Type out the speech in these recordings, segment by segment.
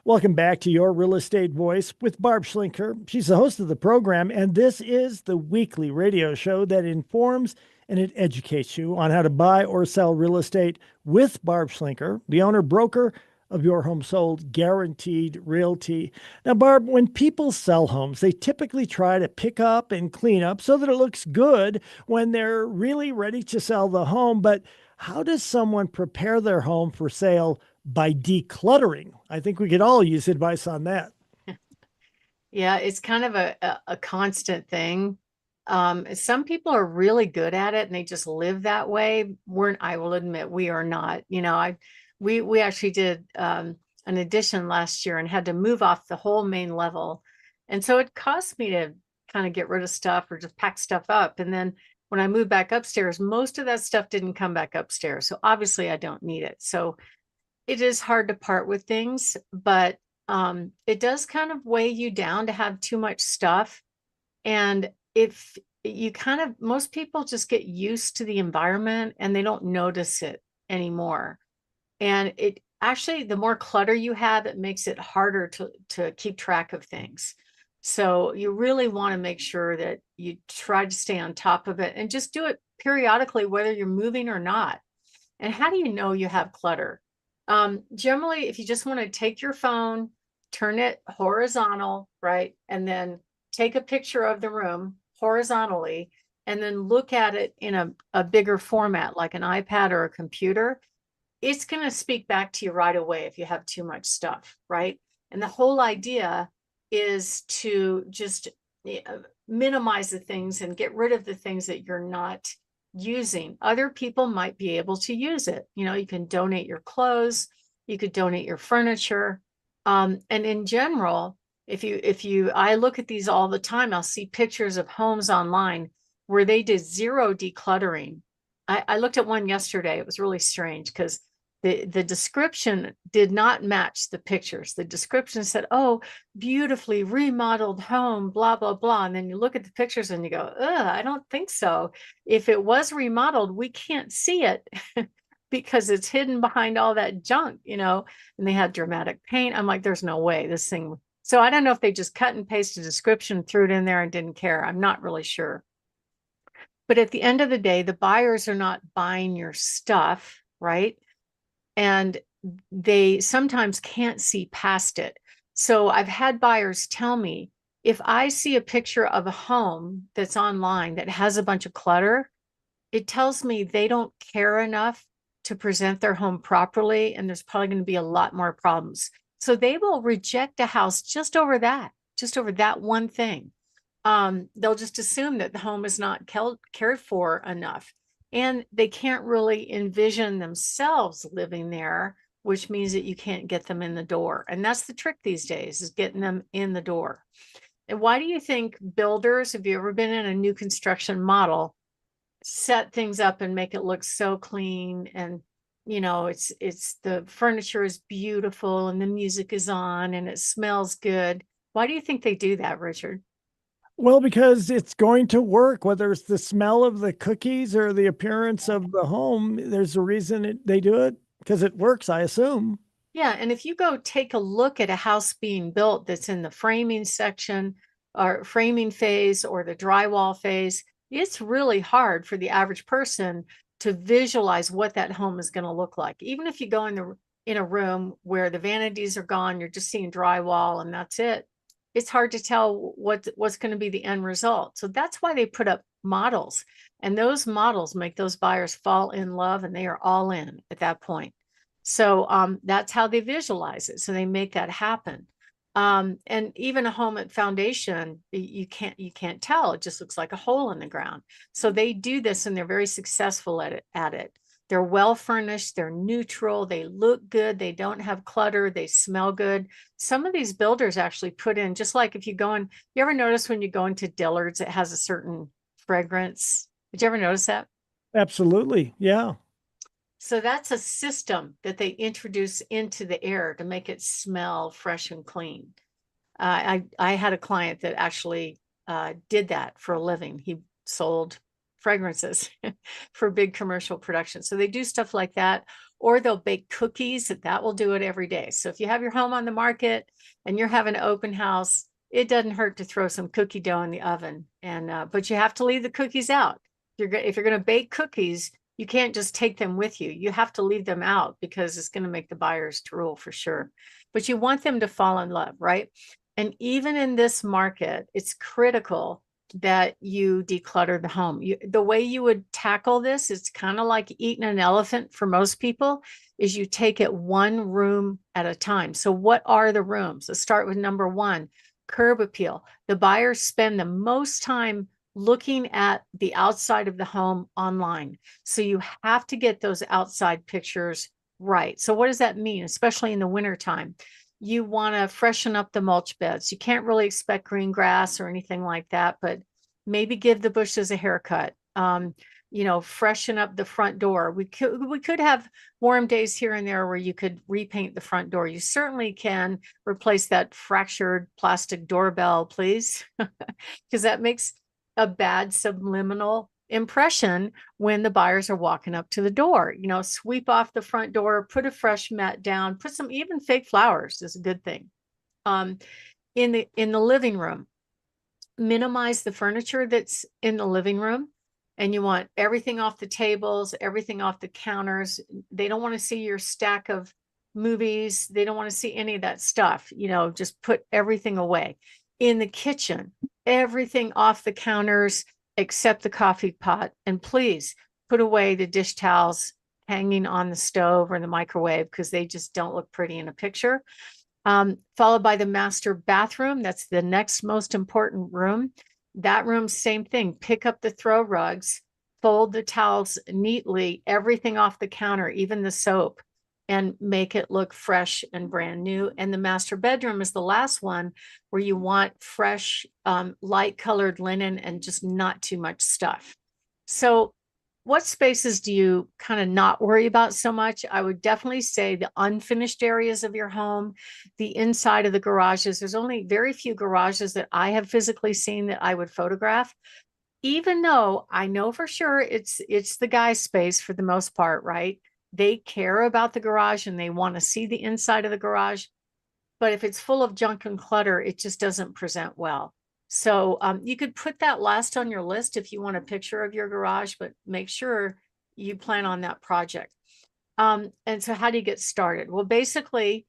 Welcome back to Your Real Estate Voice with Barb Schlinker. She's the host of the program, and this is the weekly radio show that informs and it educates you on how to buy or sell real estate with Barb Schlinker, the owner broker of Your Home Sold Guaranteed Realty. Now, Barb, when people sell homes, they typically try to pick up and clean up so that it looks good when they're really ready to sell the home. But how does someone prepare their home for sale by decluttering? I think we could all use advice on that. Yeah, it's kind of a constant thing. Some people are really good at it and they just live that way. I will admit, we are not. We actually did an addition last year and had to move off the whole main level. And so it cost me to kind of get rid of stuff or just pack stuff up. And then when I moved back upstairs, most of that stuff didn't come back upstairs. So obviously I don't need it. So it is hard to part with things, but it does kind of weigh you down to have too much stuff. And if you most people just get used to the environment and they don't notice it anymore. And it actually, the more clutter you have, it makes it harder to keep track of things. So you really want to make sure that you try to stay on top of it and just do it periodically, whether you're moving or not. And how do you know you have clutter? Generally, if you just want to take your phone, turn it horizontal, right? And then take a picture of the room horizontally and then look at it in a bigger format, like an iPad or a computer, it's going to speak back to you right away if you have too much stuff, right? And the whole idea is to just minimize the things and get rid of the things that you're not using. Other people might be able to use it. You can donate your clothes, you could donate your furniture. And in general, I look at these all the time, I'll see pictures of homes online where they did zero decluttering. I looked at one yesterday. It was really strange because the description did not match the pictures. The description said, "Oh, beautifully remodeled home, blah, blah, blah." And then you look at the pictures and you go, "Ugh, I don't think so. If it was remodeled, we can't see it because it's hidden behind all that junk." And they had dramatic paint. I'm like, there's no way this thing. So I don't know if they just cut and pasted a description, threw it in there and didn't care. I'm not really sure. But at the end of the day, the buyers are not buying your stuff, right? And they sometimes can't see past it. So I've had buyers tell me, if I see a picture of a home that's online that has a bunch of clutter, it tells me they don't care enough to present their home properly, and there's probably going to be a lot more problems. So they will reject a house just over that one thing. They'll just assume that the home is not cared for enough. And they can't really envision themselves living there, which means that you can't get them in the door. And that's the trick these days, is getting them in the door. And why do you think builders, have you ever been in a new construction model, set things up and make it look so clean? And it's the furniture is beautiful and the music is on and it smells good. Why do you think they do that, Richard? Well, because it's going to work, whether it's the smell of the cookies or the appearance of the home, there's a reason they do it because it works, I assume. Yeah, and if you go take a look at a house being built that's in the framing section or framing phase or the drywall phase, it's really hard for the average person to visualize what that home is going to look like. Even if you go in a room where the vanities are gone, you're just seeing drywall and that's it. It's hard to tell what's going to be the end result. So that's why they put up models, and those models make those buyers fall in love, and they are all in at that point. So that's how they visualize it. So they make that happen. And even a home at foundation, you can't tell. It just looks like a hole in the ground. So they do this and they're very successful at it. They're well furnished, they're neutral, they look good, they don't have clutter, they smell good. Some of these builders actually put in, just like if you go in, you ever notice when you go into Dillard's, it has a certain fragrance? Did you ever notice that? Absolutely. Yeah. So that's a system that they introduce into the air to make it smell fresh and clean. I had a client that actually did that for a living. He sold fragrances for big commercial production. So they do stuff like that. or they'll bake cookies. That will do it every day. So if you have your home on the market and you're having an open house, it doesn't hurt to throw some cookie dough in the oven. But you have to leave the cookies out. If you're going to bake cookies, you can't just take them with you. You have to leave them out because it's going to make the buyers drool for sure. But you want them to fall in love, right? And even in this market, it's critical that you declutter the home. The way you would tackle this, it's kind of like eating an elephant for most people, is you take it one room at a time. So what are the rooms? Let's start with number one, curb appeal. The buyers spend the most time looking at the outside of the home online. So you have to get those outside pictures right. So what does that mean, especially in the wintertime? You want to freshen up the mulch beds. You can't really expect green grass or anything like that, but maybe give the bushes a haircut. Freshen up the front door. We could have warm days here and there where you could repaint the front door. You certainly can replace that fractured plastic doorbell, please, because that makes a bad subliminal impression when the buyers are walking up to the door. Sweep off the front door, put a fresh mat down, put some even fake flowers is a good thing. In the living room, minimize the furniture that's in the living room, and you want everything off the tables, everything off the counters. They don't want to see your stack of movies. They don't want to see any of that stuff. Just put everything away. In the kitchen, everything off the counters except the coffee pot. And please put away the dish towels hanging on the stove or the microwave because they just don't look pretty in a picture. Followed by the master bathroom. That's the next most important room. That room, same thing. Pick up the throw rugs, fold the towels neatly, everything off the counter, even the soap, and make it look fresh and brand new. And the master bedroom is the last one where you want fresh, light colored linen and just not too much stuff. So what spaces do you kind of not worry about so much? I would definitely say the unfinished areas of your home, the inside of the garages. There's only very few garages that I have physically seen that I would photograph, even though I know for sure it's the guy's space for the most part, right? They care about the garage and they want to see the inside of the garage. But if it's full of junk and clutter, it just doesn't present well. So you could put that last on your list if you want a picture of your garage, but make sure you plan on that project. And so how do you get started? Well, basically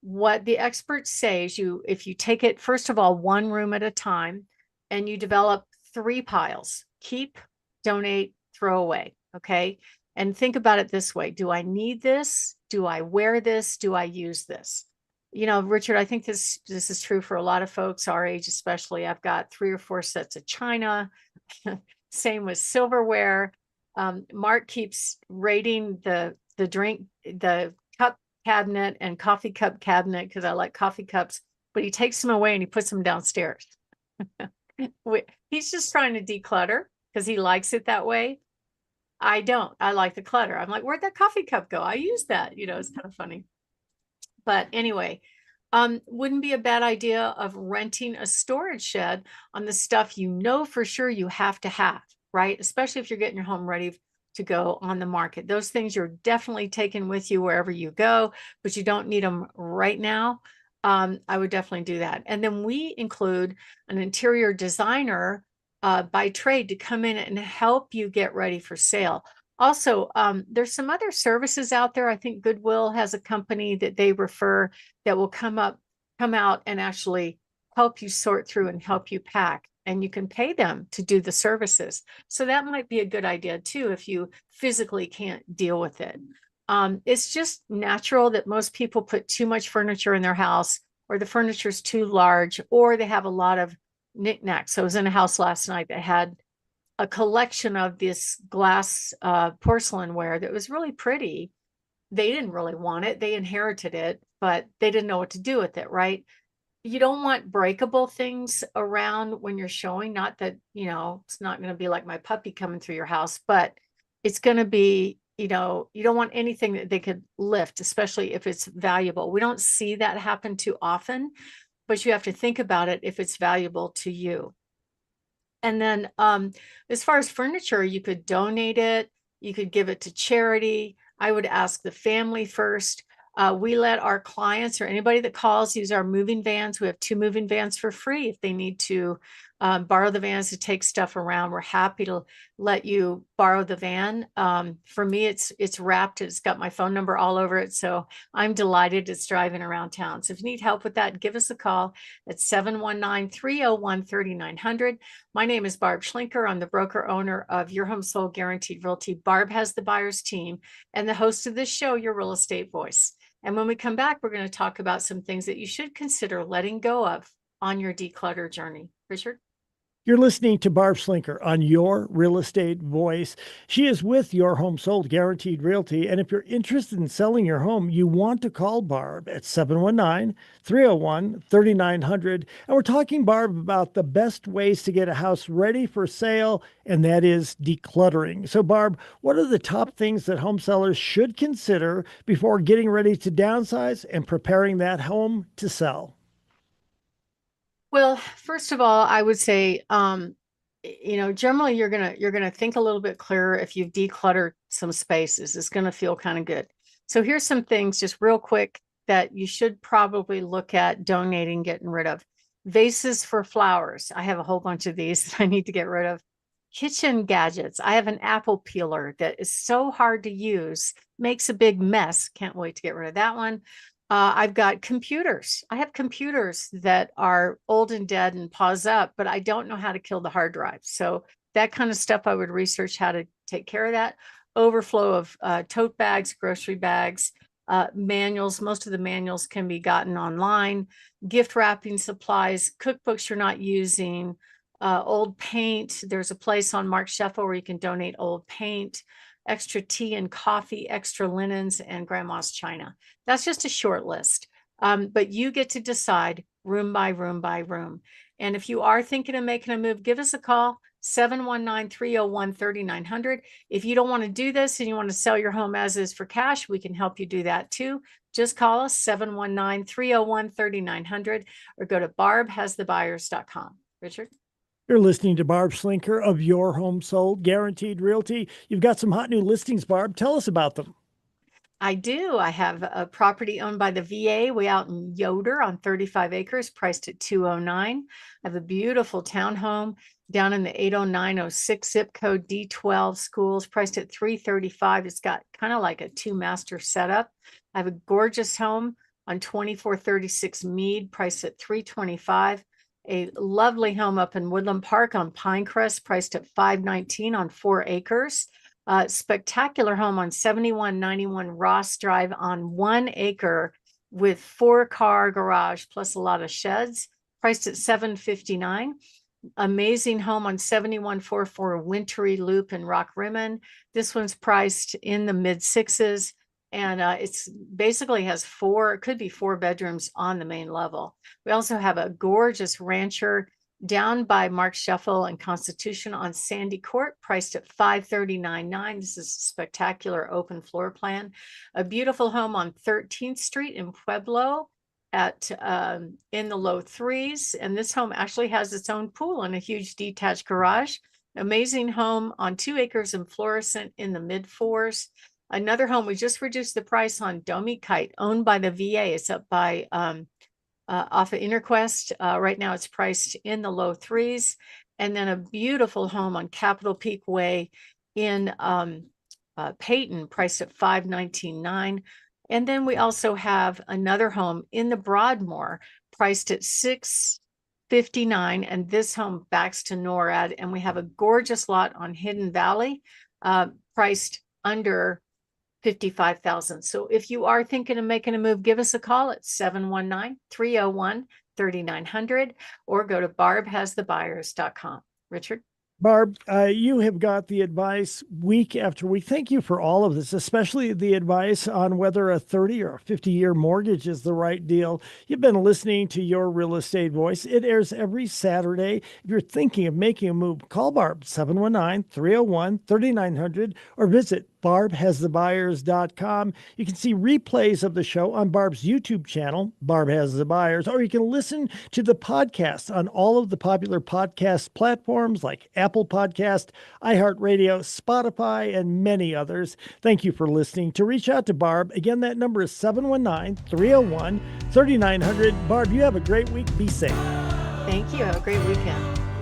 what the experts say is if you take it, first of all, one room at a time, and you develop 3 piles: keep, donate, throw away. Okay. And think about it this way. Do I need this? Do I wear this? Do I use this? Richard, I think this is true for a lot of folks our age, especially. I've got 3 or 4 sets of china. Same with silverware. Mark keeps rating the cup cabinet and coffee cup cabinet because I like coffee cups, but he takes them away and he puts them downstairs. He's just trying to declutter because he likes it that way. I don't. I like the clutter. I'm like, where'd that coffee cup go? I use that. It's kind of funny. But anyway, wouldn't be a bad idea of renting a storage shed on the stuff for sure you have to have, right? Especially if you're getting your home ready to go on the market. Those things you're definitely taking with you wherever you go, but you don't need them right now. I would definitely do that. And then we include an interior designer by trade to come in and help you get ready for sale. Also, there's some other services out there. I think Goodwill has a company that they refer that will come out and actually help you sort through and help you pack. And you can pay them to do the services. So that might be a good idea too, if you physically can't deal with it. It's just natural that most people put too much furniture in their house, or the furniture is too large, or they have a lot of knickknacks. I was in a house last night that had a collection of this glass porcelain ware that was really pretty. They didn't really want it. They inherited it, but they didn't know what to do with it, right? You don't want breakable things around when you're showing. Not that, it's not going to be like my puppy coming through your house, but it's going to be, you don't want anything that they could lift, especially if it's valuable. We don't see that happen too often, but you have to think about it if it's valuable to you. And then as far as furniture, you could donate it, you could give it to charity. I would ask the family first. We let our clients or anybody that calls use our moving vans. We have 2 moving vans for free if they need to borrow the vans to take stuff around. We're happy to let you borrow the van. For me, it's wrapped. It's got my phone number all over it. So I'm delighted it's driving around town. So if you need help with that, give us a call at 719-301-3900. My name is Barb Schlinker. I'm the broker owner of Your Home Sold Guaranteed Realty. Barb has the buyer's team and the host of this show, Your Real Estate Voice. And when we come back, we're going to talk about some things that you should consider letting go of on your declutter journey. Richard? You're listening to Barb Schlinker on Your Real Estate Voice. She is with Your Home Sold Guaranteed Realty. And if you're interested in selling your home, you want to call Barb at 719-301-3900. And we're talking, Barb, about the best ways to get a house ready for sale, and that is decluttering. So, Barb, what are the top things that home sellers should consider before getting ready to downsize and preparing that home to sell? Well, first of all, I would say, generally you're gonna think a little bit clearer if you've decluttered some spaces. It's gonna feel kind of good. So here's some things just real quick that you should probably look at donating, getting rid of. Vases for flowers. I have a whole bunch of these that I need to get rid of. Kitchen gadgets. I have an apple peeler that is so hard to use, makes a big mess. Can't wait to get rid of that one. I've got computers. I have computers that are old and dead and pause up, but I don't know how to kill the hard drive. So that kind of stuff, I would research how to take care of that. Overflow of tote bags, grocery bags, manuals. Most of the manuals can be gotten online. Gift wrapping supplies, cookbooks you're not using, old paint. There's a place on Mark Sheffel where you can donate old paint, extra tea and coffee, extra linens, and grandma's china. That's just a short list. But you get to decide room by room by room. And if you are thinking of making a move, give us a call, 719-301-3900. If you don't want to do this and you want to sell your home as is for cash, we can help you do that too. Just call us, 719-301-3900, or go to barbhasthebuyers.com. Richard? You're listening to Barb Schlinker of Your Home Sold Guaranteed Realty. You've got some hot new listings, Barb. Tell us about them. I do. I have a property owned by the VA way out in Yoder on 35 acres, priced at $209. I have a beautiful townhome down in the 80906 zip code, D12 schools, priced at $335. It's got kind of like a 2-master setup. I have a gorgeous home on 2436 Mead, priced at $325. A lovely home up in Woodland Park on Pinecrest, priced at $519 on 4 acres. Spectacular home on 7191 Ross Drive on 1 acre with 4-car garage plus a lot of sheds, priced at $759. Amazing home on 7144 Wintry Loop in Rock Rimmon. This one's priced in the mid sixes. And it's basically has 4, it could be 4 bedrooms on the main level. We also have a gorgeous rancher down by Mark Sheffel and Constitution on Sandy Court, priced at $539.9. This is a spectacular open floor plan. A beautiful home on 13th Street in Pueblo at in the low 3s. And this home actually has its own pool and a huge detached garage. Amazing home on 2 acres in Florissant in the mid 4s. Another home, we just reduced the price on Domi Kite, owned by the VA. It's up by off of Interquest. Right now it's priced in the low 3s. And then a beautiful home on Capitol Peak Way in Peyton, priced at $519.9. And then we also have another home in the Broadmoor, priced at $659. And this home backs to NORAD. And we have a gorgeous lot on Hidden Valley, priced under $55,000. So if you are thinking of making a move, give us a call at 719-301-3900 or go to barbhasthebuyers.com. Richard? Barb, you have got the advice week after week. Thank you for all of this, especially the advice on whether a 30 or 50-year mortgage is the right deal. You've been listening to Your Real Estate Voice. It airs every Saturday. If you're thinking of making a move, call Barb, 719-301-3900, or visit barbhasthebuyers.com. You can see replays of the show on Barb's YouTube channel, Barb Has the Buyers, or you can listen to the podcast on all of the popular podcast platforms like Apple Podcast, iHeartRadio, Spotify, and many others. Thank you for listening. To reach out to Barb, again, that number is 719-301-3900. Barb, you have a great week. Be safe. Thank you. Have a great weekend.